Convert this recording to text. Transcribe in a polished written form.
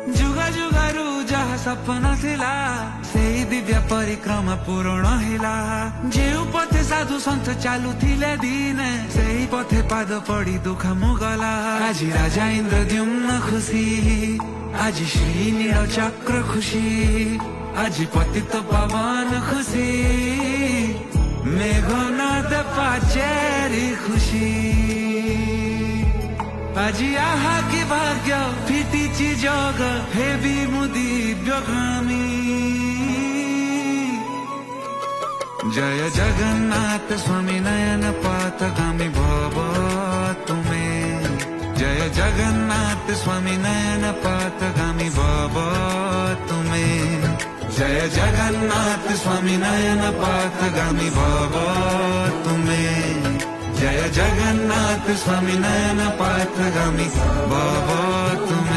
जुगा जुगारू ଯାହା ସପନ ଥିଲା ସେଇ ଦିବ୍ୟ ପରିକ୍ରମା ପୂରଣ ହେଲା। ଯେଉଁ ପଥେ ସାଧୁ ସନ୍ଥ ଚାଲୁଥିଲେ ଦିନେ ସେଇ ପଥେ ପାଦ ପଡ଼ି ଦୁଃଖ ମୁଗଲା। ଆଜି ରାଜା ଇନ୍ଦ୍ରଦ୍ୟୁମ୍ନ ଖୁସି, ଆଜି ଶ୍ରୀ ନୀଳ ଚକ୍ର ଖୁସି, ଆଜି ପତିତ ପାବନ ଖୁସି, मेघनाद पाचेरी खुशी। आजी आहा की भाग्य फिटीची जग हेवी मुदी व्यगामी। जय जगन्नाथ स्वामी नयन पथगामी भव तुम्हें। जय जगन्नाथ स्वामी नयन पथगामी भव तुम्हें। जय जगन्नाथ स्वामी नयन पथगामी भव तुम्हें। जय जगन्नाथ स्वामी नयन पथगामी भव तुम्हें।